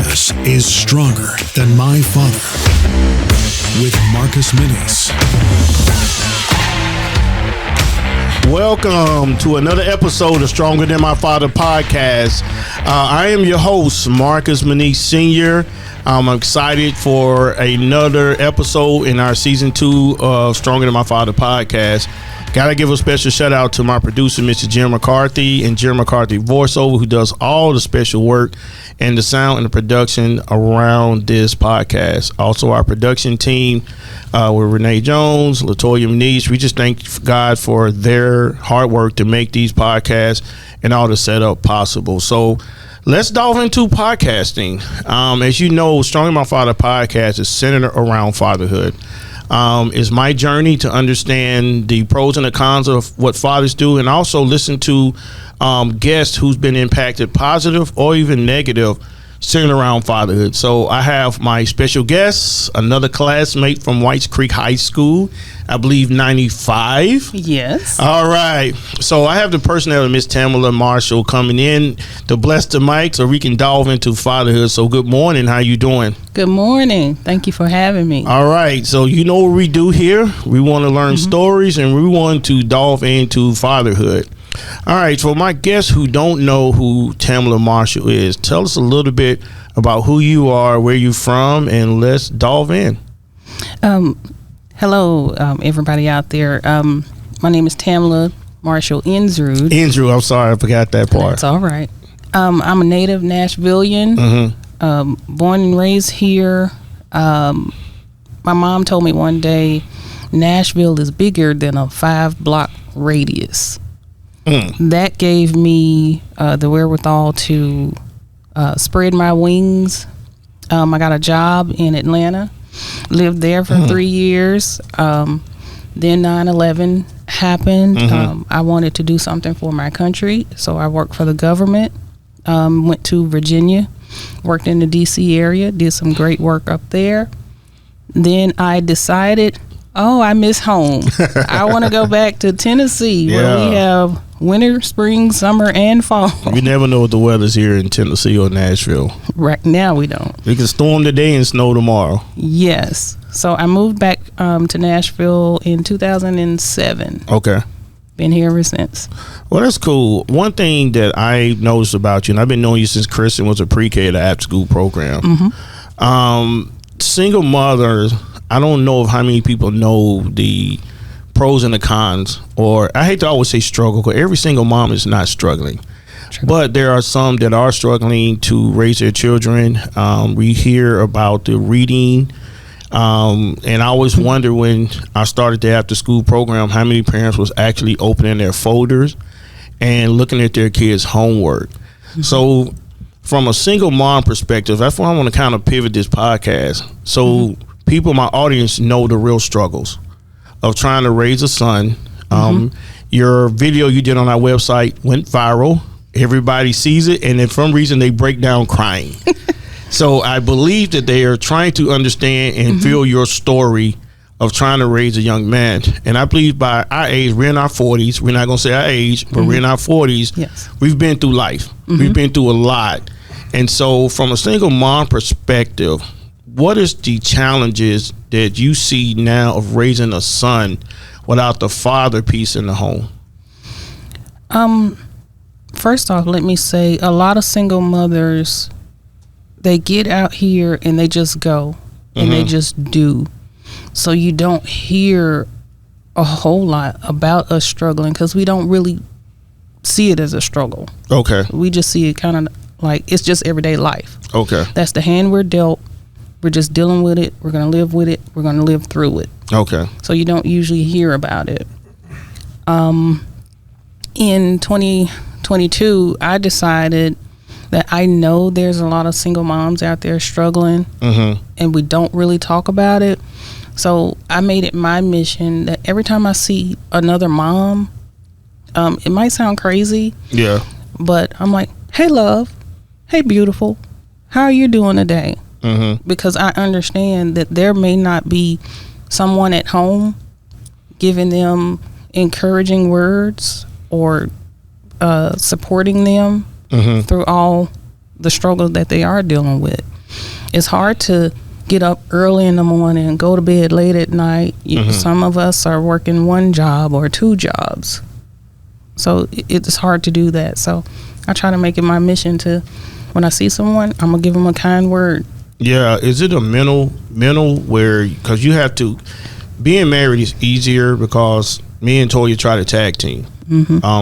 guess is stronger than my father with Marcus Minis. Welcome to another episode of Stronger Than My Father podcast. I am your host, Marcus Minis Sr. I'm excited for another episode in our season 2 of Stronger Than My Father podcast. Gotta give a special shout out to my producer, Mr. Jim McCarthy, and Jim McCarthy Voiceover, who does all the special work and the sound and the production around this podcast. Also, our production team with Renee Jones, Latoya Manish. We just thank God for their hard work to make these podcasts and all the setup possible. So let's dive into podcasting. As you know, Stronger Than My Father podcast is centered around fatherhood. It's my journey to understand the pros and the cons of what fathers do, and also listen to guests who's been impacted positive or even negative centered around fatherhood. So I have my special guest, another classmate from Whites Creek High School, I believe 95. Yes. All right. So I have the personnel of Miss Tamela Marshall coming in to bless the mic so we can dive into fatherhood. So good morning. How you doing? Good morning. Thank you for having me. All right. So you know what we do here. We want to learn stories, and we want to dive into fatherhood. All right, for my guests who don't know who Tamela Marshall is, tell us a little bit about who you are, where you're from, and let's dive in. Hello, everybody out there. My name is Tamela Marshall Ensrud. Ensrud, I'm sorry, I forgot that part. That's all right. I'm a native Nashvilleian, born and raised here. My mom told me one day, Nashville is bigger than a 5-block radius. That gave me the wherewithal to spread my wings. I got a job in Atlanta, lived there for 3 years. Then 9/11 happened. I wanted to do something for my country, so I worked for the government. Went to Virginia, worked in the DC area, did some great work up there. Then I decided, I miss home. I want to go back to Tennessee where we have winter, spring, summer, and fall. You never know what the weather's here in Tennessee or Nashville. Right now we don't. It can storm today and snow tomorrow. Yes. So I moved back to Nashville in 2007. Okay. Been here ever since. Well, that's cool. One thing that I noticed about you, and I've been knowing you since Kristen was a pre-K at the after school program. Single mothers, I don't know how many people know the pros and the cons, or I hate to always say struggle, because every single mom is not struggling. True. But there are some that are struggling to raise their children. We hear about the reading, and I always wonder when I started the after school program how many parents was actually opening their folders and looking at their kids' homework. So from a single mom perspective, that's why I want to kind of pivot this podcast. So people in my audience know the real struggles of trying to raise a son. Your video you did on our website went viral. Everybody sees it, and then for some reason they break down crying. So I believe that they are trying to understand and feel your story of trying to raise a young man. And I believe by our age, we're in our 40s. We're not going to say our age, but we're in our 40s. Yes. We've been through life. We've been through a lot. And so from a single mom perspective, what is the challenges that you see now of raising a son without the father piece in the home? First off, let me say a lot of single mothers, they get out here and they just go and they just do. So you don't hear a whole lot about us struggling because we don't really see it as a struggle. Okay. We just see it kind of like it's just everyday life. Okay. That's the hand we're dealt. We're just dealing with it. We're going to live with it. We're going to live through it. Okay. So you don't usually hear about it. In 2022, I decided that I know there's a lot of single moms out there struggling, and we don't really talk about it. So I made it my mission that every time I see another mom, it might sound crazy, but I'm like, hey, love, hey, beautiful, how are you doing today? Because I understand that there may not be someone at home giving them encouraging words or supporting them through all the struggle that they are dealing with. it's hard to get up early in the morning and go to bed late at night. Some of us are working one job or two jobs, so it's hard to do that. So I try to make it my mission to, when I see someone, I'm gonna give them a kind word. Yeah, is it a mental where, because you have to, being married is easier because me and Toya try to tag team.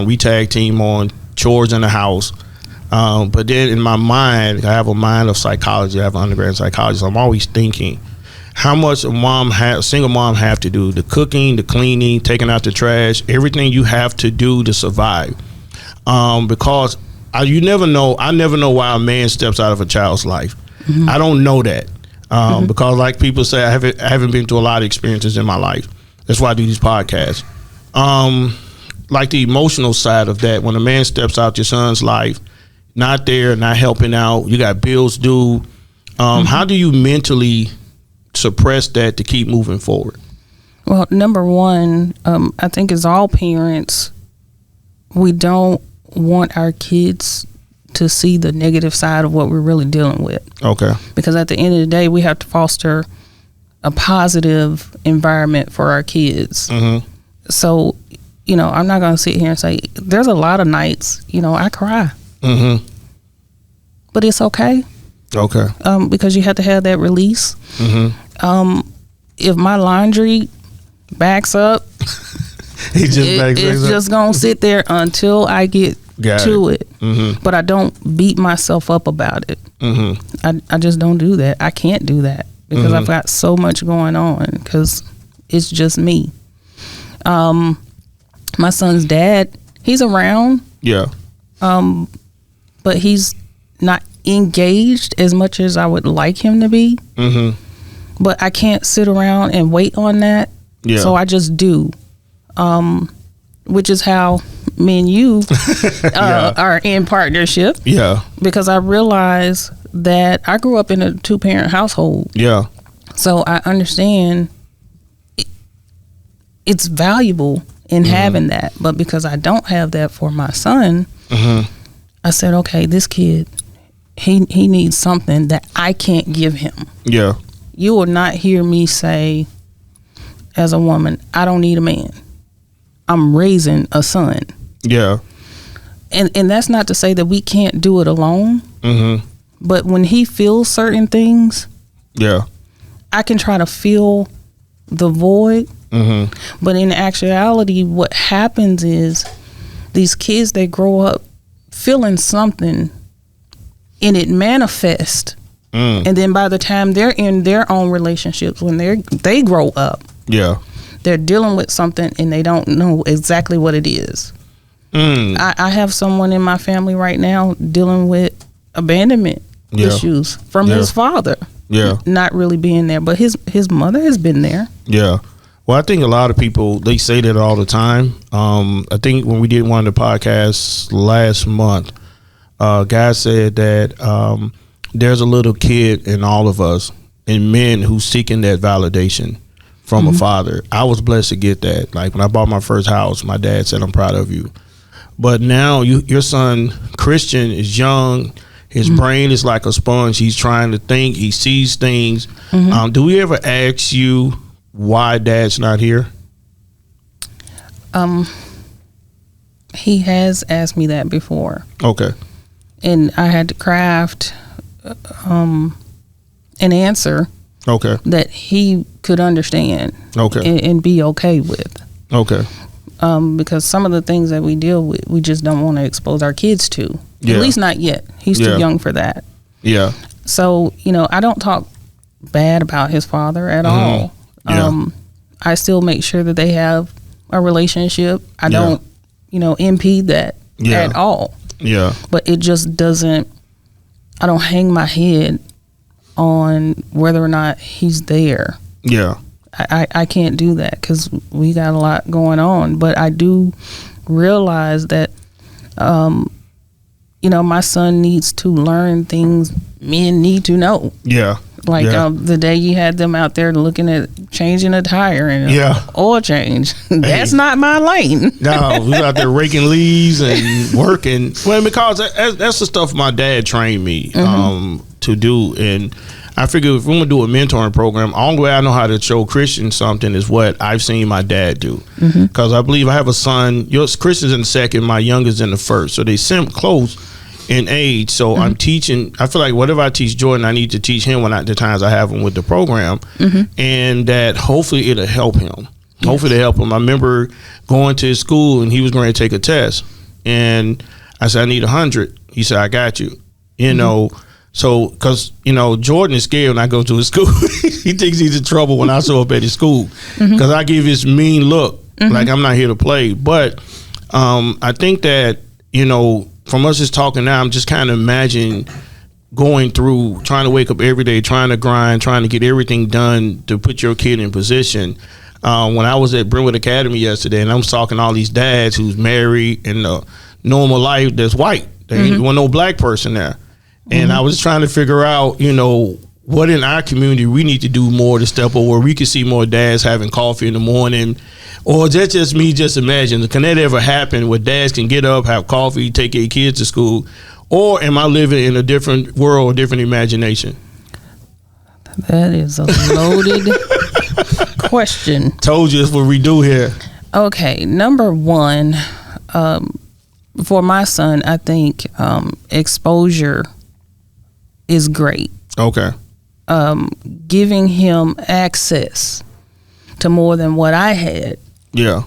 We tag team on chores in the house. But then in my mind, I have a mind of psychology. I have an undergrad in psychology. So I'm always thinking, how much a single mom have to do? The cooking, the cleaning, taking out the trash, everything you have to do to survive. Because you never know. I never know why a man steps out of a child's life. I don't know that. Because like people say, I haven't been through a lot of experiences in my life. That's why I do these podcasts. Like the emotional side of that, when a man steps out your son's life, not there, not helping out, you got bills due. How do you mentally suppress that to keep moving forward? Well, number one, I think as all parents, we don't want our kids to see the negative side of what we're really dealing with. Okay. Because at the end of the day, we have to foster a positive environment for our kids. So, I'm not going to sit here and say, there's a lot of nights, I cry. But it's okay. Okay. Because you have to have that release. If my laundry backs up, it's just gonna sit there until I get to it. But I don't beat myself up about it. I just don't do that. I can't do that because I've got so much going on because it's just me. My son's dad, he's around. Yeah. But he's not engaged as much as I would like him to be. But I can't sit around and wait on that. Yeah. So I just do. Which is how me and you are in partnership. Yeah. Because I realize that I grew up in a 2-parent household. Yeah. So I understand it's valuable in having that. But because I don't have that for my son, I said, okay, this kid, he needs something that I can't give him. Yeah. You will not hear me say, as a woman, I don't need a man. I'm raising a son. Yeah. And that's not to say that we can't do it alone. But when he feels certain things, yeah, I can try to fill the void. But in actuality, what happens is these kids, they grow up feeling something and it manifests. And then by the time they're in their own relationships, when they grow up, yeah, they're dealing with something and they don't know exactly what it is. I have someone in my family right now dealing with abandonment issues from his father. Yeah, not really being there, but his mother has been there. Yeah. Well, I think a lot of people, they say that all the time. I think when we did one of the podcasts last month, guy said that there's a little kid in all of us, and men who's seeking that validation from a father. I was blessed to get that. Like when I bought my first house, my dad said, "I'm proud of you." But now your son Christian is young. His brain is like a sponge. He's trying to think. He sees things. Do we ever ask you why dad's not here? He has asked me that before. Okay. And I had to craft an answer. Okay. That he could understand. Okay. And be okay with. Okay. Because some of the things that we deal with, we just don't want to expose our kids to. Yeah. At least not yet. He's too young for that. Yeah. So, I don't talk bad about his father at all. Yeah. I still make sure that they have a relationship. I don't, impede that at all. Yeah. But it just doesn't, I don't hang my head on whether or not he's there. Yeah. I can't do that because we got a lot going on. But I do realize that, my son needs to learn things men need to know. Yeah. Like the day you had them out there looking at changing a tire and oil change. That's not my lane. No, we out there raking leaves and working. Well, because that's the stuff my dad trained me to do. And I figure if we're gonna do a mentoring program, only way I know how to show Christian something is what I've seen my dad do. Because I believe I have a son. Christian's in the second, my youngest in the first, so they seem close in age. So I'm teaching. I feel like whatever I teach Jordan, I need to teach him when the times I have him with the program, and that hopefully it'll help him. Hopefully it'll help him. I remember going to his school and he was going to take a test, and I said I need 100. He said I got you. You know. So, because, you know, Jordan is scared when I go to his school. He thinks he's in trouble when I show up at his school. Because I give his mean look, like I'm not here to play. But I think that, you know, from us just talking now, I'm just kind of imagining going through, trying to wake up every day, trying to grind, trying to get everything done to put your kid in position. When I was at Brentwood Academy yesterday, and I was talking to all these dads who's married in a normal life that's white. There ain't no black person there. And I was trying to figure out, you know, what in our community we need to do more to step up where we can see more dads having coffee in the morning. Or that's just me just imagine. Can that ever happen where dads can get up, have coffee, take their kids to school? Or am I living in a different world, a different imagination? That is a loaded question. Told you that's what we do here. Okay, number one, for my son, I think exposure is great. Okay. Giving him access to more than what I had. Yeah.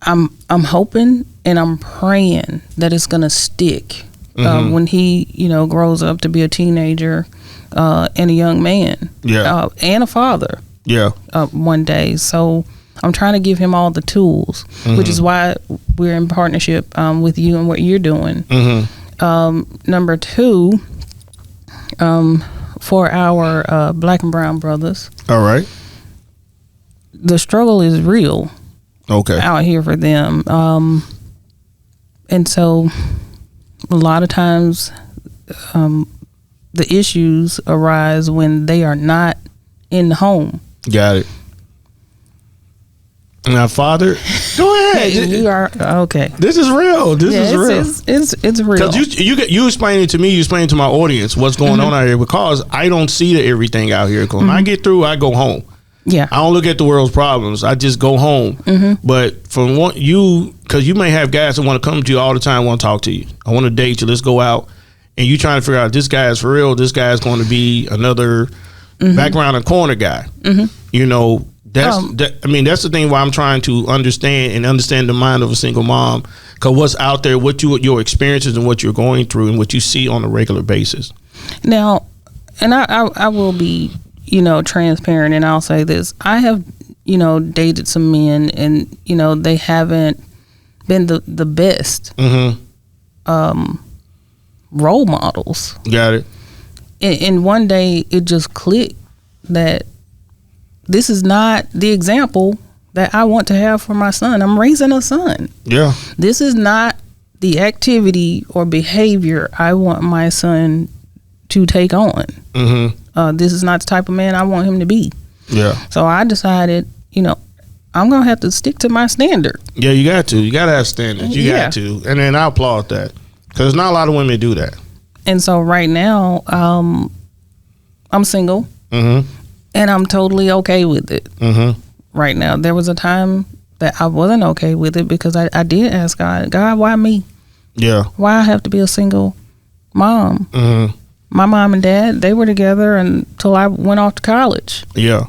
I'm hoping and I'm praying that it's gonna stick when he, you know, grows up to be a teenager and a young man. Yeah. And a father. Yeah. One day. So I'm trying to give him all the tools, which is why we're in partnership with you and what you're doing. Number two, for our black and brown brothers. All right. The struggle is real. Okay. Out here for them. And so a lot of times the issues arise when they are not in the home. Got it. Now, Father, go ahead. You are okay. This is real. This is real. It's real. Because you explain it to me, you explain it to my audience what's going on out here, because I don't see everything out here. When I get through, I go home. Yeah. I don't look at the world's problems. I just go home. But from what because you may have guys that want to come to you all the time, want to talk to you. I want to date you. Let's go out. And you trying to figure out this guy is for real. This guy is going to be another background and corner guy. You know. That's the thing why I'm trying to understand the mind of a single mom, because what's out there, your experiences and what you're going through and what you see on a regular basis. Now, and I will be, you know, transparent, and I'll say this. I have, you know, dated some men, and, you know, they haven't been the best role models. Got it. And one day it just clicked that this is not the example that I want to have for my son. I'm raising a son. Yeah. This is not the activity or behavior I want my son to take on. This is not the type of man I want him to be. Yeah. So I decided, you know, I'm going to have to stick to my standard. Yeah, you got to. You got to have standards. You got to. And then I applaud that, because not a lot of women do that. And so right now, I'm single. And I'm totally okay with it right now. There was a time that I wasn't okay with it, because I did ask God, why me? Yeah. Why I have to be a single mom? My mom and dad, they were together until I went off to college. Yeah.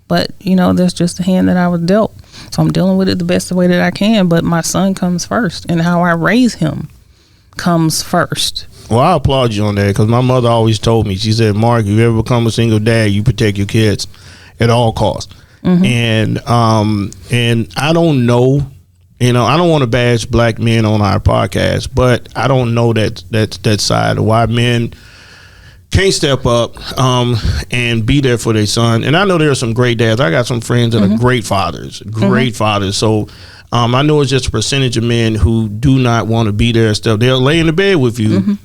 But, you know, that's just the hand that I was dealt. So I'm dealing with it the best way that I can. But my son comes first, and how I raise him comes first. Well, I applaud you on that, because my mother always told me, she said, Mark, if you ever become a single dad, you protect your kids at all costs. And I don't know, you know, I don't want to bash black men on our podcast, but I don't know that side of why men can't step up and be there for their son. And I know there are some great dads. I got some friends that are great fathers. So I know it's just a percentage of men who do not want to be there and stuff. They'll lay in the bed with you,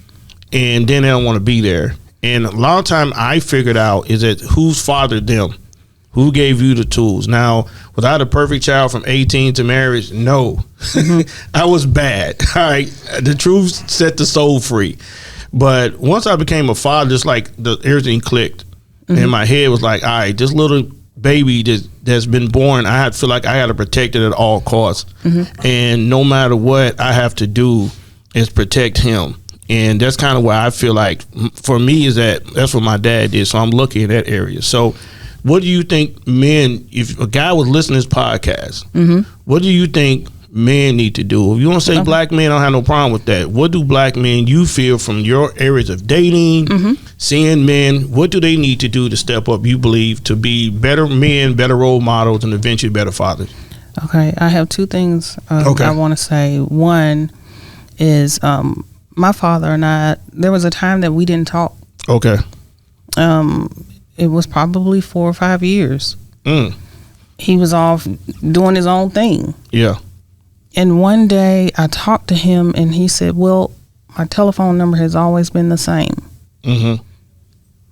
and then they don't want to be there. And a lot of time I figured out is that who's fathered them? Who gave you the tools? Now, without a perfect child from 18 to marriage, no. I was bad. All right. The truth set the soul free. But once I became a father, just like everything clicked. In my head was like, all right, this little baby that's been born, I feel like I got to protect it at all costs. And no matter what I have to do is protect him. And that's kind of why I feel like, for me, is that's what my dad did. So I'm looking in that area. So what do you think men, if a guy was listening to this podcast, what do you think men need to do? If you want to say black men, I don't have no problem with that. What do black men, you feel, from your areas of dating, seeing men, what do they need to do to step up, you believe, to be better men, better role models, and eventually better fathers? Okay, I have two things I want to say. One is my father and I, there was a time that we didn't talk. Okay. It was probably 4 or 5 years. He was off doing his own thing. Yeah. And one day I talked to him and he said, well, my telephone number has always been the same.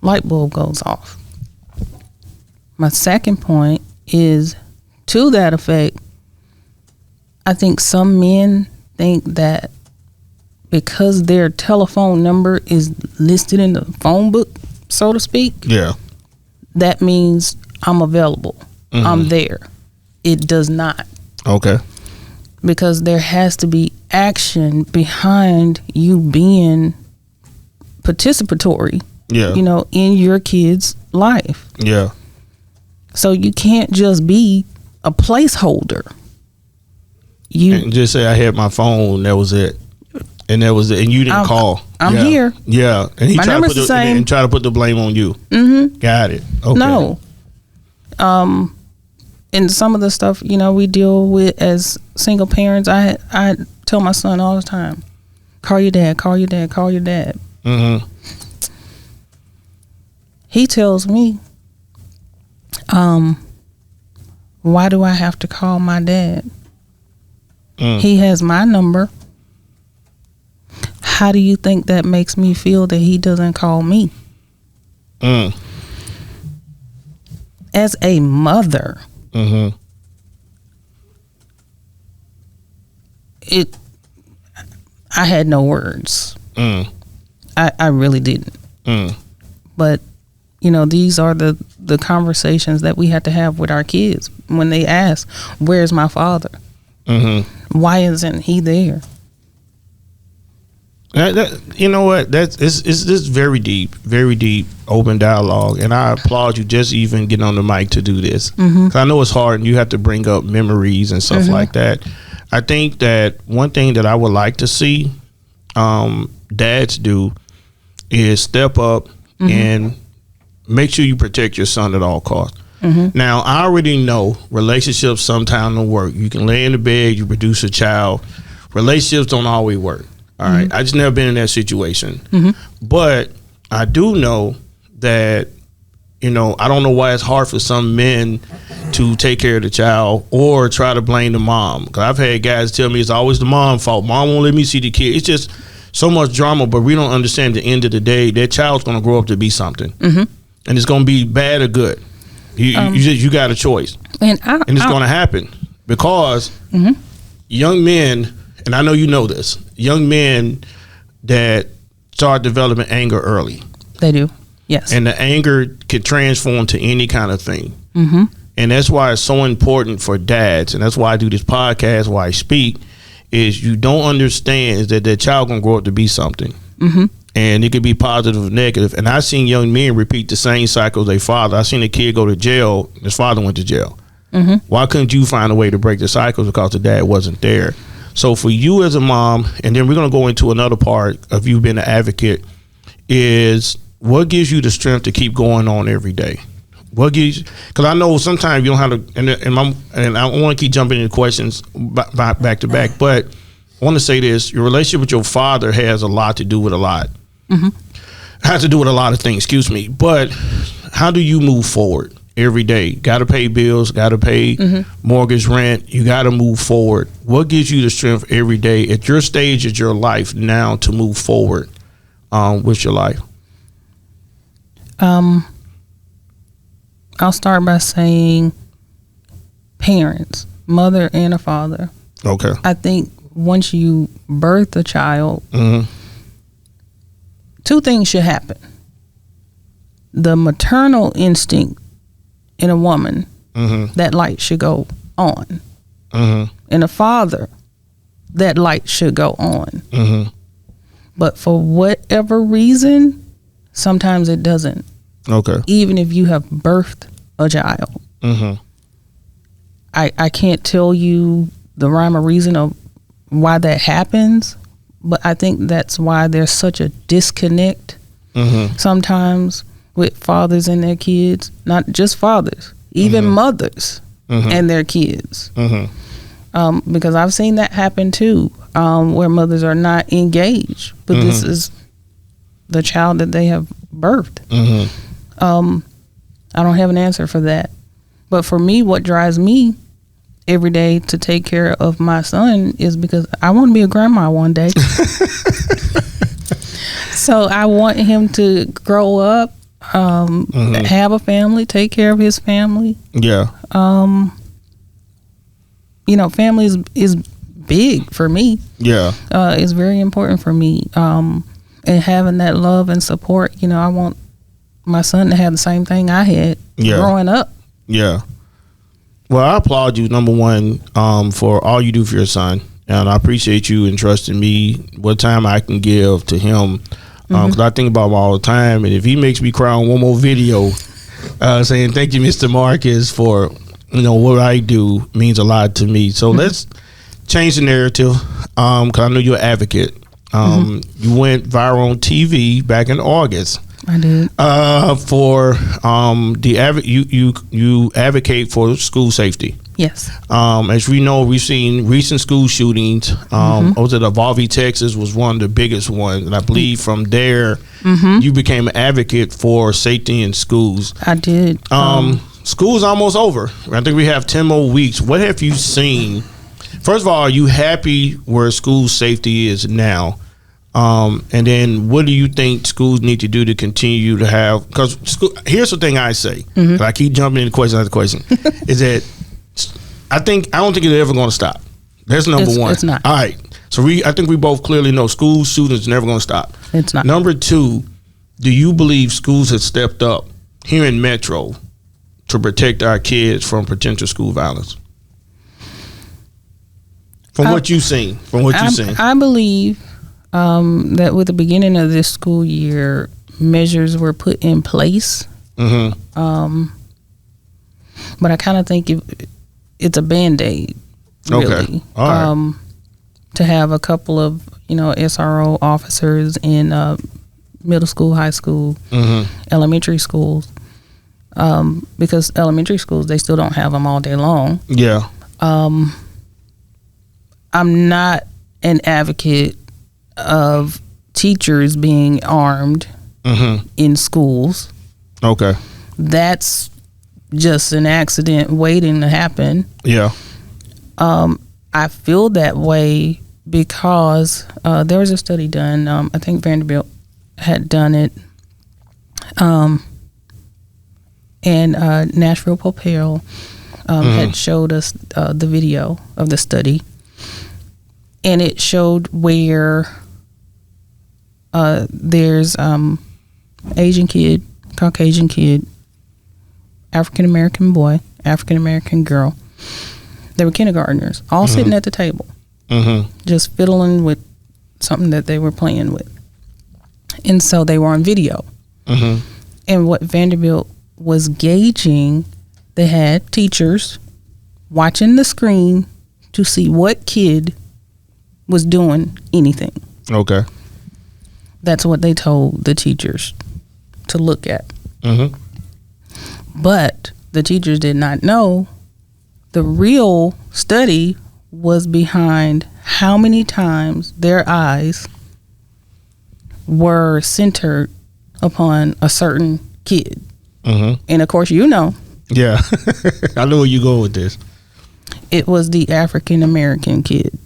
Light bulb goes off. My second point is, to that effect, I think some men think that because their telephone number is listed in the phone book, so to speak, that means I'm available. I'm there. It does not. Okay. Because there has to be action behind you being participatory, in your kid's life. Yeah. So you can't just be a placeholder. And just say I had my phone, that was it. And that was it. And you didn't call. I'm here. Yeah. And he my tried number's the same. And try to put the blame on you. Got it. Okay. No. And some of the stuff, we deal with as single parents, I tell my son all the time, call your dad, call your dad, call your dad. He tells me, why do I have to call my dad? He has my number. How do you think that makes me feel that he doesn't call me? As a mother, I had no words. I really didn't. But these are the conversations that we had to have with our kids when they ask, where's my father? Why isn't he there? You know what? It's just very deep, open dialogue, and I applaud you just even getting on the mic to do this. 'Cause I know it's hard, and you have to bring up memories and stuff like that. I think that one thing that I would like to see dads do is step up and make sure you protect your son at all costs. Now, I already know relationships sometimes don't work. You can lay in the bed, you produce a child. Relationships don't always work. All right. I just never been in that situation. But I do know that, I don't know why it's hard for some men to take care of the child or try to blame the mom. Because I've had guys tell me it's always the mom's fault. Mom won't let me see the kid. It's just so much drama, but we don't understand at the end of the day, that child's going to grow up to be something. And it's going to be bad or good. You got a choice. And it's going to happen because young men, and I know you know this, young men that start developing anger early. They do, yes. And the anger can transform to any kind of thing. And that's why it's so important for dads, and that's why I do this podcast, why I speak, is you don't understand is that child going to grow up to be something. And it could be positive or negative. And I've seen young men repeat the same cycle as their father. I seen a kid go to jail, his father went to jail. Why couldn't you find a way to break the cycle? Because the dad wasn't there. So for you as a mom, and then we're going to go into another part of you being an advocate, is what gives you the strength to keep going on every day? What gives? Because I know sometimes you don't have to, and I want to keep jumping into questions back to back, but I want to say this: your relationship with your father has a lot to do with a lot. Has to do with a lot of things. Excuse me, but how do you move forward every day? Got to pay bills, got to pay mortgage, rent. You got to move forward. What gives you the strength every day at your stage of your life now to move forward with your life? I'll start by saying parents, mother and a father. Okay. I think once you birth a child, two things should happen. The maternal instinct in a woman, that light should go on. In a father, that light should go on. But for whatever reason, sometimes it doesn't. Okay. Even if you have birthed a child. I can't tell you the rhyme or reason of why that happens, but I think that's why there's such a disconnect sometimes with fathers and their kids. Not just fathers, even mothers and their kids. Because I've seen that happen too, where mothers are not engaged, but this is the child that they have birthed. I don't have an answer for that. But for me, what drives me every day to take care of my son is because I want to be a grandma one day. So I want him to grow up, have a family, take care of his family. Yeah. Family is big for me. Yeah. It's very important for me. And having that love and support, I want my son to have the same thing I had growing up. Yeah. Well, I applaud you, number one, for all you do for your son. And I appreciate you entrusting me what time I can give to him. Because I think about him all the time. And if he makes me cry on one more video saying, thank you, Mr. Marcus, for, what I do means a lot to me. So let's change the narrative because I know you're an advocate. You went viral on TV back in August. I did. For you advocate for school safety. Yes. As we know, we've seen recent school shootings. Was it Uvalde, Texas, was one of the biggest ones, and I believe from there you became an advocate for safety in schools. I did. School's almost over. I think we have 10 more weeks. What have you seen? First of all, are you happy where school safety is now? And then what do you think schools need to do to continue to have, because here's the thing I say, and I keep jumping into question after question, is that I don't think it's ever going to stop. That's number one. It's not. All right. So I think we both clearly know school shootings are never going to stop. It's not. Number two, do you believe schools have stepped up here in Metro to protect our kids from potential school violence? From what you've seen. I believe that with the beginning of this school year, measures were put in place. But I kind of think it's a Band-Aid, really. Okay. All right. To have a couple of, SRO officers in middle school, high school, elementary schools. Because elementary schools, they still don't have them all day long. Yeah. I'm not an advocate of teachers being armed in schools. Okay. That's just an accident waiting to happen. Yeah. I feel that way because there was a study done. I think Vanderbilt had done it. And Nashville Popel had showed us the video of the study. And it showed where there's Asian kid, Caucasian kid, African American boy, African American girl. They were kindergartners, all sitting at the table, just fiddling with something that they were playing with. And so they were on video. And what Vanderbilt was gauging, they had teachers watching the screen to see what kid was doing anything. Okay. That's what they told the teachers to look at. But the teachers did not know the real study was behind how many times their eyes were centered upon a certain kid. And of course, Yeah. I know where you go with this. It was the African American kid.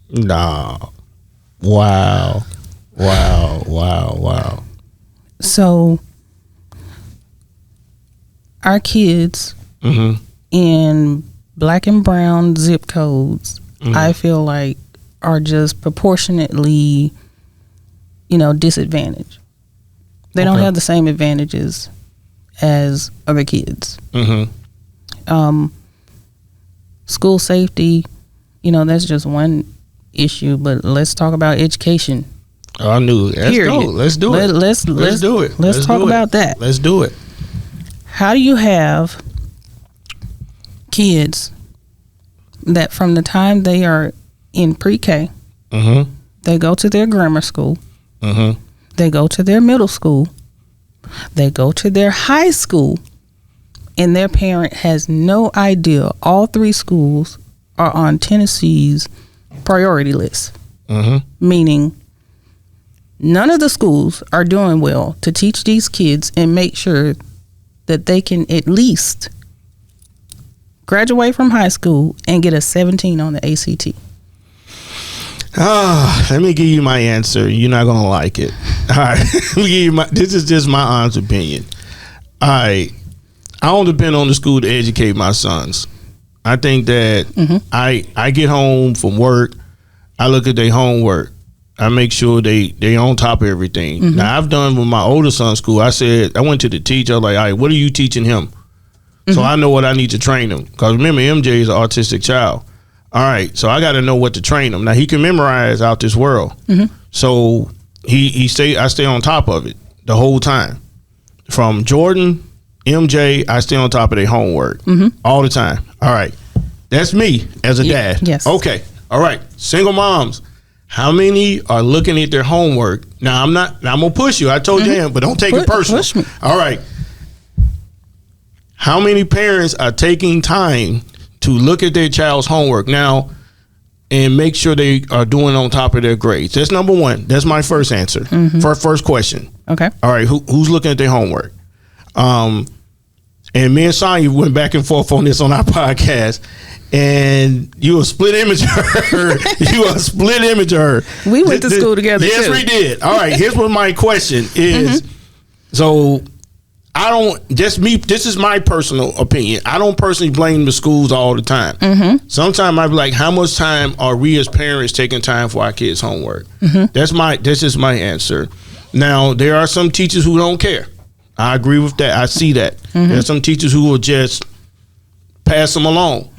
Nah. Wow. So our kids in black and brown zip codes, I feel like, are just proportionately disadvantaged. They don't have the same advantages as other kids. School safety, that's just one issue, but let's talk about education. Oh, I knew it. Let's do it. Let's do it. Let's talk about that. Let's do it. How do you have kids that from the time they are in pre-K, they go to their grammar school, they go to their middle school, they go to their high school, and their parent has no idea all three schools are on Tennessee's priority list? Meaning none of the schools are doing well to teach these kids and make sure that they can at least graduate from high school and get a 17 on the ACT. Let me give you my answer. You're not gonna like it. All right, let me give you this is just my honest opinion. All right, I don't depend on the school to educate my sons. I think that I get home from work, I look at their homework, I make sure they on top of everything. Now I've done with my older son's school. I went to the teacher. I was like, all right, what are you teaching him? So I know what I need to train him. Because remember, MJ is an autistic child. All right, so I got to know what to train him. Now he can memorize out this world. So I stay on top of it the whole time. From Jordan, MJ, I stay on top of their homework all the time. All right, that's me as a dad. Yes. Okay. All right, single moms. How many are looking at their homework? Now I'm gonna push you. I told you, but don't take it personal. Push me. All right. How many parents are taking time to look at their child's homework now and make sure they are doing on top of their grades? That's number one. That's my first answer. First question. Okay. All right. Who's looking at their homework? And me and Sonya went back and forth on this on our podcast. And you a split image of her. We went to school together. Yes, too. we did. All right. Here's what my question is. So I don't, just me, this is my personal opinion. I don't personally blame the schools all the time. Sometimes I be like, how much time are we as parents taking time for our kids' homework? This is my answer. Now, there are some teachers who don't care. I agree with that. I see that. There are some teachers who will just pass them along.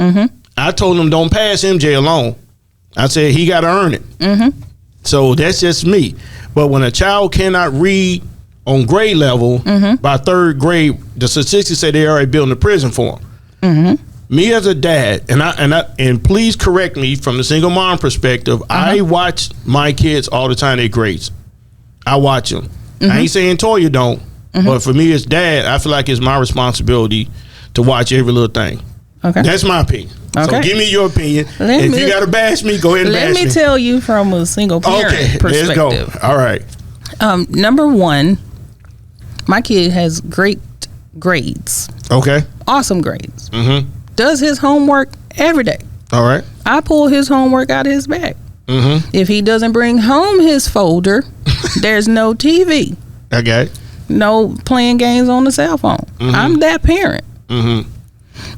I told them don't pass MJ along. I said he got to earn it. So that's just me. But when a child cannot read on grade level, by third grade, the statistics say they already building a prison for them. Me as a dad, and please correct me from the single mom perspective, I watch my kids all the time, their grades. I watch them. I ain't saying Toya don't, but for me as dad, I feel like it's my responsibility to watch every little thing. Okay. That's my opinion. Okay. So give me your opinion. If you got to bash me, go ahead and bash me. Let me tell you from a single parent perspective. Let's go. All right. Number one, my kid has great grades. Okay. Awesome grades. Does his homework every day. All right. I pull his homework out of his bag. If he doesn't bring home his folder, there's no TV. Okay. No playing games on the cell phone. I'm that parent.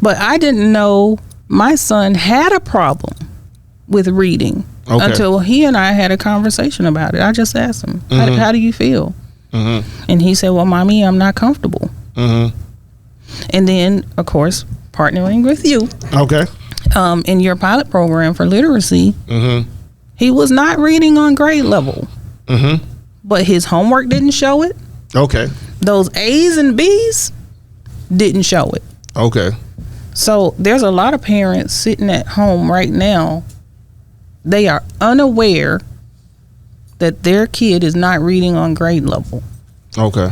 But I didn't know my son had a problem with reading until he and I had a conversation about it. I just asked him, how do you feel? And he said, well, Mommy, I'm not comfortable. And then, of course, partnering with you. Okay. In your pilot program for literacy, he was not reading on grade level. But his homework didn't show it. Okay. Those A's and B's didn't show it. Okay. So there's a lot of parents sitting at home right now. They are unaware that their kid is not reading on grade level. Okay.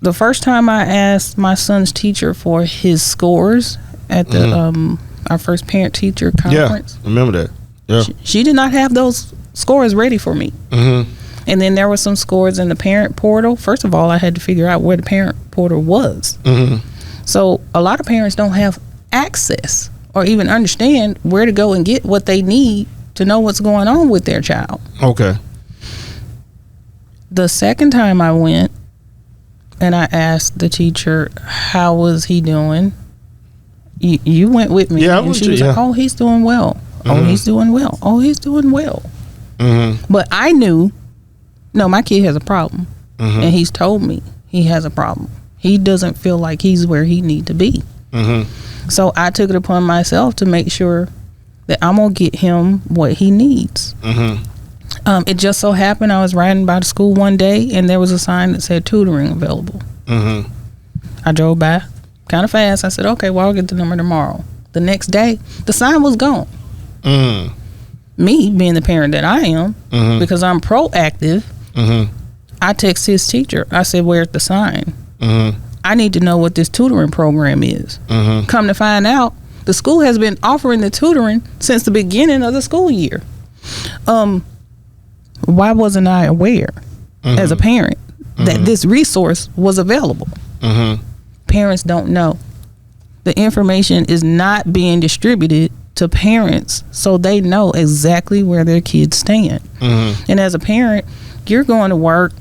The first time I asked my son's teacher for his scores at the our first parent teacher conference. Yeah, remember that. Yeah. She did not have those scores ready for me. And then there were some scores in the parent portal. First of all, I had to figure out where the parent portal was. So a lot of parents don't have access or even understand where to go and get what they need to know what's going on with their child. Okay. The second time I went and I asked the teacher, how was he doing? You went with me. Yeah, and she was like, oh, he's doing well. Oh, he's doing well. Oh, he's doing well. But I knew No, my kid has a problem. And he's told me he has a problem. He doesn't feel like he's where he need to be. So I took it upon myself to make sure that I'm going to get him what he needs. It just so happened I was riding by the school one day and there was a sign that said tutoring available. I drove by kind of fast. I said, okay, well, I'll get the number tomorrow. The next day, the sign was gone. Me, being the parent that I am, because I'm proactive, I text his teacher. I said, where's the sign? I need to know what this tutoring program is. Come to find out, the school has been offering the tutoring since the beginning of the school year. Why wasn't I aware as a parent that this resource was available? Parents don't know. The information is not being distributed to parents so they know exactly where their kids stand. And as a parent, you're going to work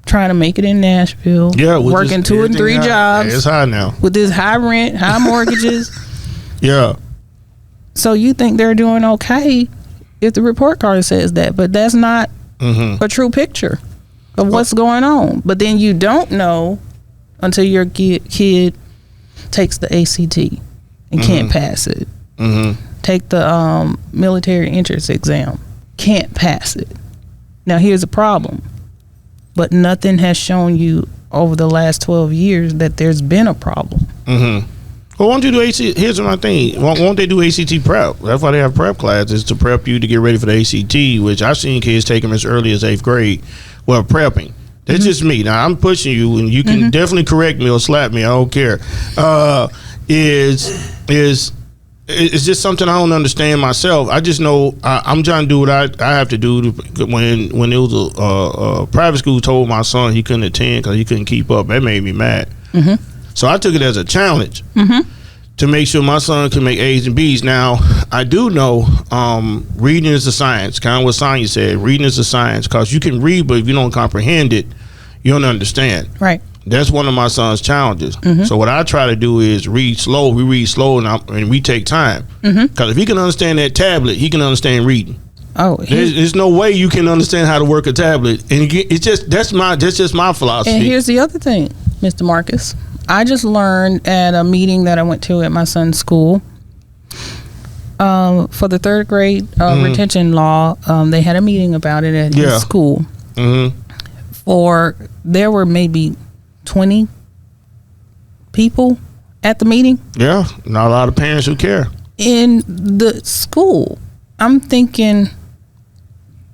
trying to make it in Nashville, working 2 and 3 jobs. It's high now. With this high rent, high mortgages. So you think they're doing okay if the report card says that, but that's not a true picture of what's going on. But then you don't know until your kid takes the ACT and can't pass it. Take the military entrance exam, can't pass it. Now here's the problem. But nothing has shown you over the last 12 years that there's been a problem. Well, why don't you do ACT? Here's my thing. Why won't they do ACT prep? That's why they have prep classes, to prep you to get ready for the ACT, which I've seen kids take them as early as 8th grade. Well, prepping. That's just me. Now, I'm pushing you, and you can definitely correct me or slap me. I don't care. It's just something I don't understand myself. I just know I'm trying to do what I have to do. When it was a private school told my son he couldn't attend because he couldn't keep up, that made me mad. So I took it as a challenge to make sure my son can make A's and B's. Now, I do know reading is a science, kind of what Sonya said. Reading is a science, because you can read, but if you don't comprehend it, you don't understand. Right. That's one of my son's challenges. So what I try to do is read slow. We read slow, and we take time. Because if he can understand that tablet, he can understand reading. There's no way you can understand how to work a tablet, and it's just that's just my philosophy. And here's the other thing, Mr. Marcus. I just learned at a meeting that I went to at my son's school for the 3rd grade retention law. They had a meeting about it at his school. There were maybe 20 people at the meeting. Yeah, not a lot of parents who care. In the school, I'm thinking,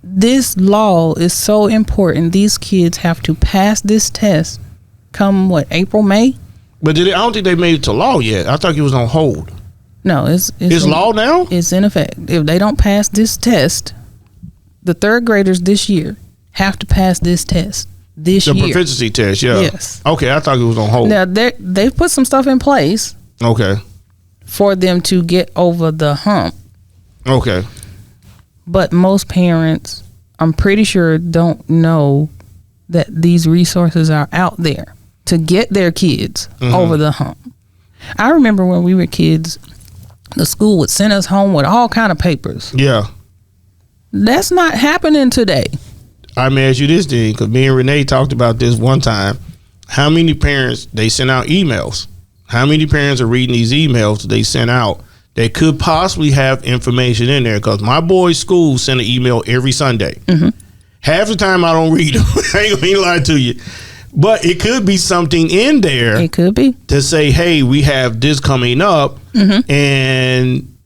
this law is so important. These kids have to pass this test come, April, May? But I don't think they made it to law yet. I thought it was on hold. No, it's law now? It's in effect. If they don't pass this test, the 3rd graders this year have to pass this test. The proficiency test, Yes. Okay, I thought it was on hold. Now, they've put some stuff in place. Okay. For them to get over the hump. Okay. But most parents, I'm pretty sure, don't know that these resources are out there to get their kids over the hump. I remember when we were kids, the school would send us home with all kind of papers. Yeah. That's not happening today. I may ask you this thing, because me and Renee talked about this one time. How many parents, they send out emails? How many parents are reading these emails they sent out that could possibly have information in there? Because my boy's school sent an email every Sunday. Half the time I don't read them. I ain't gonna lie to you. But it could be something in there. It could be. To say, hey, we have this coming up. And,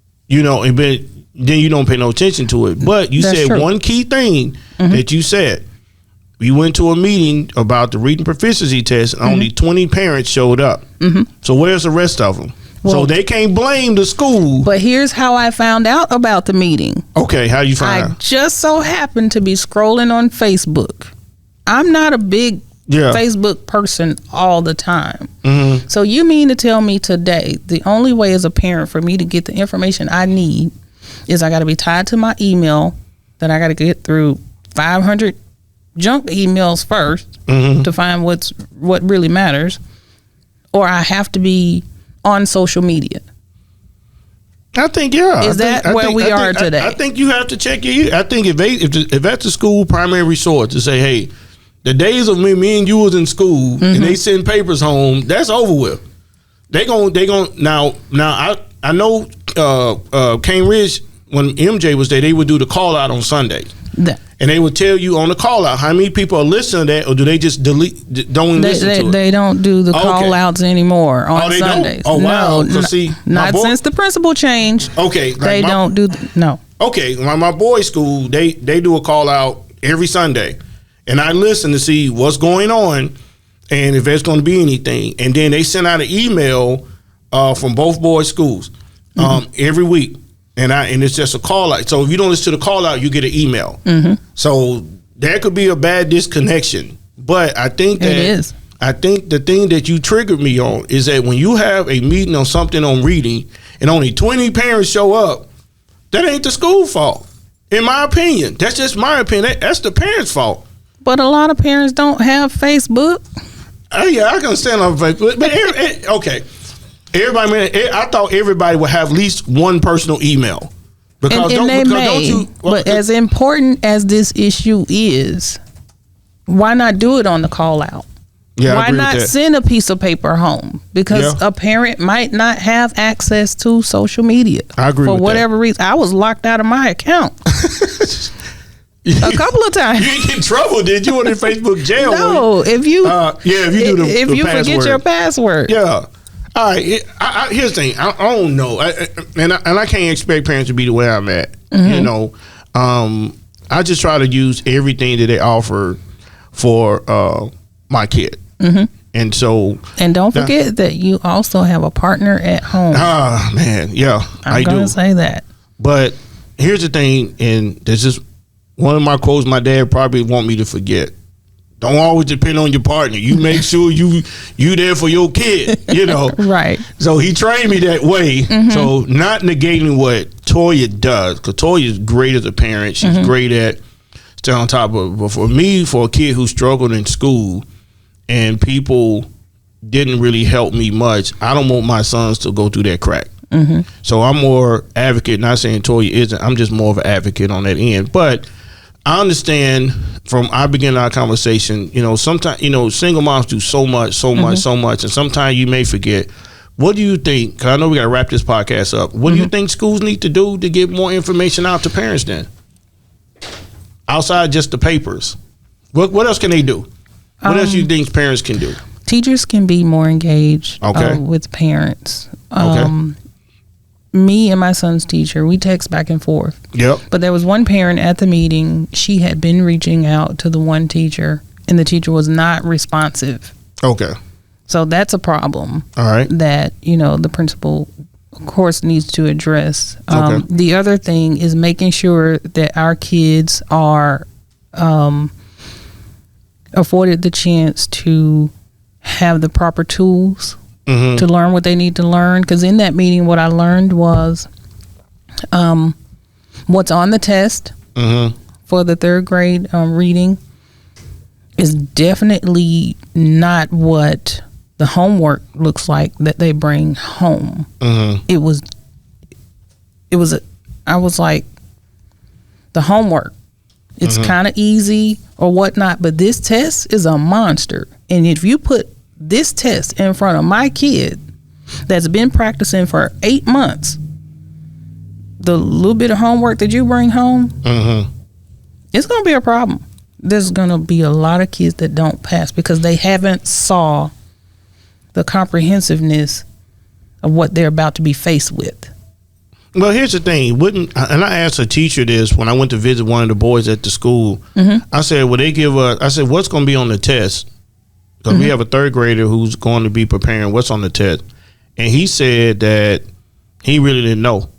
then you don't pay no attention to it. But you said one key thing that you said. We went to a meeting about the reading proficiency test, and only 20 parents showed up. So where's the rest of them? Well, so they can't blame the school. But here's how I found out about the meeting. Okay, how you find out? I just so happened to be scrolling on Facebook. I'm not a big Facebook person all the time. So you mean to tell me today the only way as a parent for me to get the information I need is I got to be tied to my email, that I got to get through 500 junk emails first to find what really matters, or I have to be on social media? I think Is that where we are today? I think you have to check your. I think if that's the school primary resort to say, hey, The days of me and you was in school and they send papers home, that's over with. They gon' now I know Cane Ridge, when MJ was there, they would do the call out on Sundays. And they would tell you on the call out how many people are listening to that, or do they just don't listen to it? They don't do the call outs anymore on Sundays. Don't? Oh, wow. No, see, not since the principal changed. Okay. Like they don't do, no. Okay, my boys' school, they do a call out every Sunday. And I listen to see what's going on and if there's going to be anything. And then they send out an email from both boys' schools every week. And it's just a call out. So if you don't listen to the call out, you get an email. So there could be a bad disconnection. But I think that it is. I think the thing that you triggered me on is that when you have a meeting on something on reading and only 20 parents show up, that ain't the school fault. In my opinion. That's just my opinion. That's the parents' fault. But a lot of parents don't have Facebook. Yeah, I can understand on Facebook. But okay. Everybody, I thought everybody would have at least one personal email. Because but as important as this issue is, why not do it on the call out? Yeah, why not send a piece of paper home? Because a parent might not have access to social media. I agree with that. For whatever reason. I was locked out of my account. A couple of times. You didn't get in trouble, did you? On the Facebook jail? No, if you if you forget your password. Yeah. All right. Here's the thing. I don't know, and I can't expect parents to be the way I'm at. You know, I just try to use everything that they offer for my kid. And so, and don't forget that you also have a partner at home. Ah, man, yeah, I'm gonna say that. But here's the thing, and this is one of my quotes my dad probably want me to forget. Don't always depend on your partner. You make sure you there for your kid, you know. Right. So he trained me that way. So not negating what Toya does, because Toya is great as a parent. She's great at staying on top of it. But for me, for a kid who struggled in school and people didn't really help me much, I don't want my sons to go through that crack. So I'm more advocate, not saying Toya isn't. I'm just more of an advocate on that end. But I understand from our beginning of our conversation, you know, sometimes, you know, single moms do so much. And sometimes you may forget. What do you think? Because I know we got to wrap this podcast up. What do you think schools need to do to get more information out to parents then? Outside just the papers. What else can they do? What else do you think parents can do? Teachers can be more engaged with parents. Me and my son's teacher, we text back and forth. Yep. But there was one parent at the meeting, she had been reaching out to the one teacher, and the teacher was not responsive. Okay. So that's a problem. All right. That, you know, the principal, of course, needs to address. The other thing is making sure that our kids are afforded the chance to have the proper tools to learn what they need to learn. Because in that meeting, what I learned was what's on the test for the third grade reading is definitely not what the homework looks like that they bring home. I was like, the homework, it's kind of easy or whatnot, but this test is a monster. And if you put this test in front of my kid that's been practicing for 8 months, the little bit of homework that you bring home, it's going to be a problem. There's going to be a lot of kids that don't pass because they haven't saw the comprehensiveness of what they're about to be faced with. Well, here's the thing. And I asked a teacher this when I went to visit one of the boys at the school. I said, well, they give us, I said, what's going to be on the test? Because we have a third grader who's going to be preparing what's on the test. And he said that he really didn't know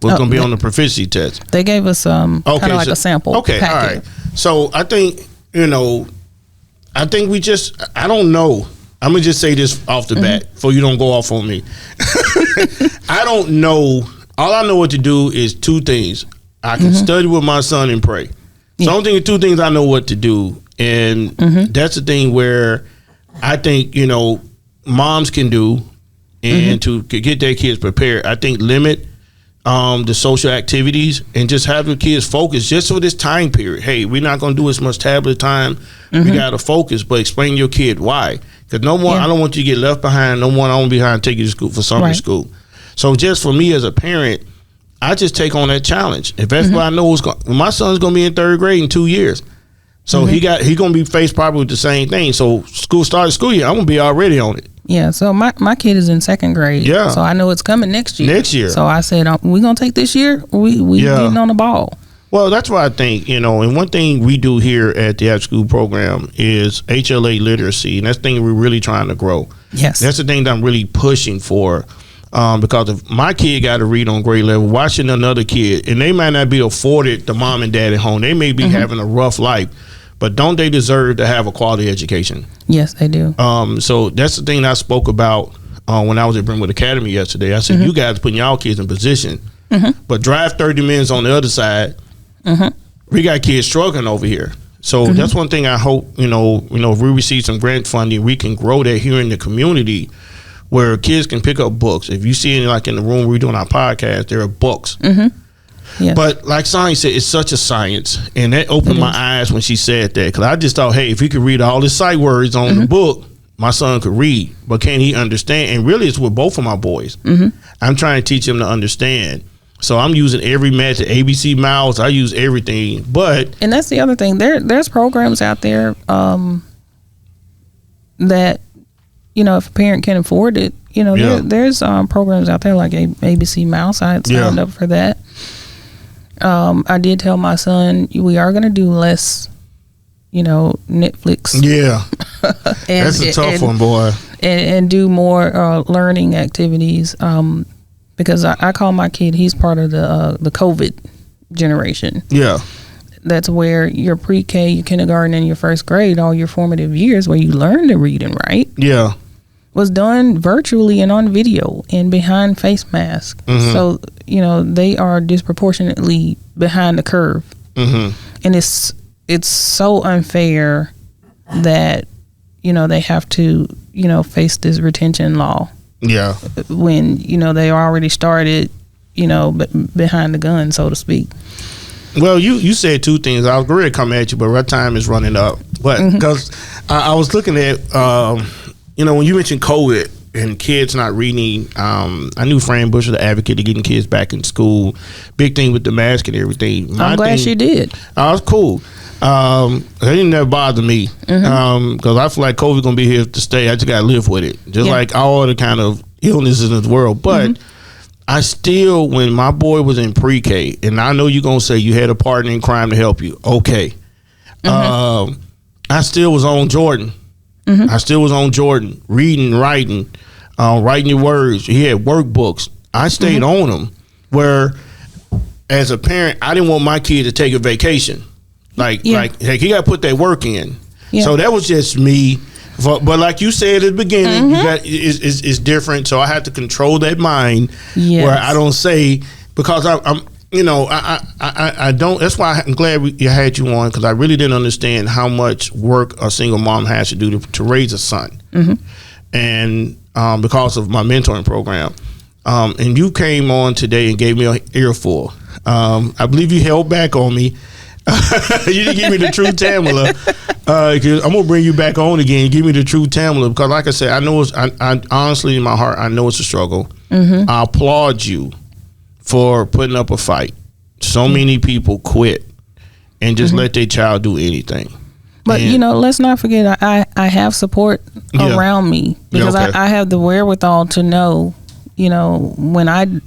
what's going to be on the proficiency test. They gave us kind of like a sample. Okay, packet. All right. So I think, you know, I don't know. I'm going to just say this off the bat so you don't go off on me. I don't know. All I know what to do is two things. I can study with my son and pray. So I don't think two things I know what to do. And that's the thing where I think, you know, moms can do and to get their kids prepared. I think limit the social activities, and just have the kids focus just for this time period. Hey, we're not going to do as much tablet time. We got to focus, but explain to your kid why. Because I don't want you to get left behind. No one, I want to be behind, take you to school for summer school. So just for me as a parent, I just take on that challenge. If that's what I know is going, my son's going to be in 3rd grade in 2 years. So he going to be faced probably with the same thing. So started school year, I'm going to be already on it. Yeah, so my kid is in 2nd grade. Yeah. So I know it's coming next year. So I said, we're going to take this year. We getting on the ball. Well, that's what I think, and one thing we do here at the after school program is HLA literacy, and that's the thing we're really trying to grow. Yes. That's the thing that I'm really pushing for, because if my kid got to read on grade level, watching another kid, and they might not be afforded the mom and dad at home, they may be having a rough life, but don't they deserve to have a quality education? Yes, they do. So that's the thing that I spoke about when I was at Brentwood Academy yesterday. I said, you guys putting y'all kids in position, but drive 30 minutes on the other side. We got kids struggling over here. So that's one thing I hope, if we receive some grant funding, we can grow that here in the community where kids can pick up books. If you see it like in the room we're doing our podcast, there are books. Yes. But like Sonya said, it's such a science. And that opened my eyes when she said that. Because I just thought, hey, if he could read all the sight words on the book, my son could read. But can he understand? And really, it's with both of my boys. I'm trying to teach him to understand. So I'm using every method, ABC Miles. I use everything. And that's the other thing. There's programs out there that, if a parent can afford it, there's programs out there like ABC Mouse. I signed up for that. I did tell my son we are going to do less, Netflix. Yeah, that's a tough one, boy. And do more learning activities. Because I call my kid, he's part of the COVID generation. Yeah. That's where your pre-K, your kindergarten, and your 1st grade, all your formative years where you learn to read and write. Yeah. Was done virtually and on video and behind face masks. So, they are disproportionately behind the curve. And it's so unfair that, they have to, face this retention law. Yeah. When, they already started, behind the gun, so to speak. Well, you said 2 things. I was ready to come at you, but our time is running up. But because I was looking at, when you mentioned COVID and kids not reading, I knew Fran Bush was the advocate of getting kids back in school. Big thing with the mask and everything. I'm glad she did. Oh, it's cool. It didn't never bother me because I feel like COVID gonna be here to stay. I just gotta live with it, just like all the kind of illnesses in this world. But I still, when my boy was in pre-K, and I know you're gonna say you had a partner in crime to help you. Okay, I still was on Jordan. I still was on Jordan, reading, writing, writing your words. He had workbooks. I stayed on them. Where, as a parent, I didn't want my kid to take a vacation. Like he got to put that work in. Yeah. So that was just me. But like you said at the beginning, you got it's different. So I had to control that mind where I don't say, because I'm I don't. That's why I'm glad I had you on, because I really didn't understand how much work a single mom has to do to raise a son. And because of my mentoring program, and you came on today and gave me an earful. I believe you held back on me. You didn't give me the true Tamela. I'm gonna bring you back on again. Give me the true Tamela, because, like I said, I know I honestly in my heart, I know it's a struggle. I applaud you for putting up a fight. So many people quit and just let their child do anything. But let's not forget, I have support around me, because I have the wherewithal to know, when I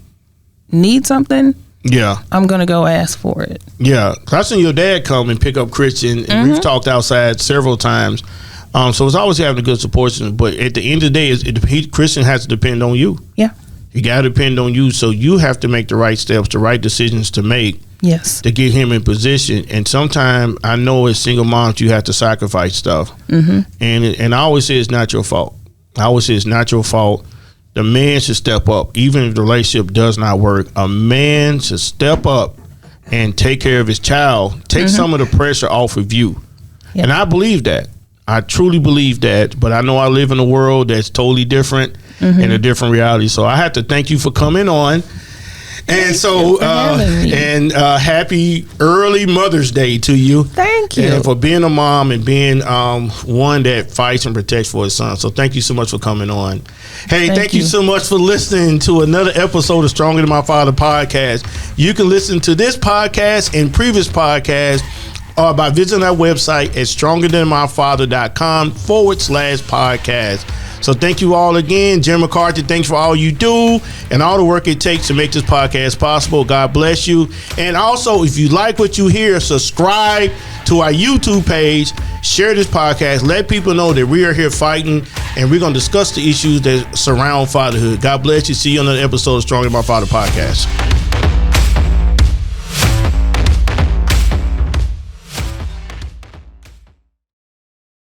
need something. Yeah, I'm gonna go ask for it. Yeah, I seen your dad come and pick up Christian, and we've talked outside several times. So it's always having a good support system. But at the end of the day, Christian has to depend on you. Yeah, he got to depend on you. So you have to make the right steps, the right decisions to make. Yes, to get him in position. And sometimes I know as single moms, you have to sacrifice stuff. And I always say it's not your fault. I always say it's not your fault. The man should step up. Even if the relationship does not work, a man should step up and take care of his child, take some of the pressure off of you. Yep. And I believe that. I truly believe that. But I know I live in a world that's totally different and a different reality. So I have to thank you for coming on. And so, happy early Mother's Day to you. Thank you. And for being a mom and being one that fights and protects for his son. So thank you so much for coming on. Hey, thank you so much for listening to another episode of Stronger Than My Father podcast. You can listen to this podcast and previous podcasts by visiting our website at strongerthanmyfather.com/podcast. So thank you all again. Jim McCarthy, thanks for all you do and all the work it takes to make this podcast possible. God bless you. And also, if you like what you hear, subscribe to our YouTube page, share this podcast, let people know that we are here fighting, and we're going to discuss the issues that surround fatherhood. God bless you. See you on another episode of Stronger Than My Father podcast.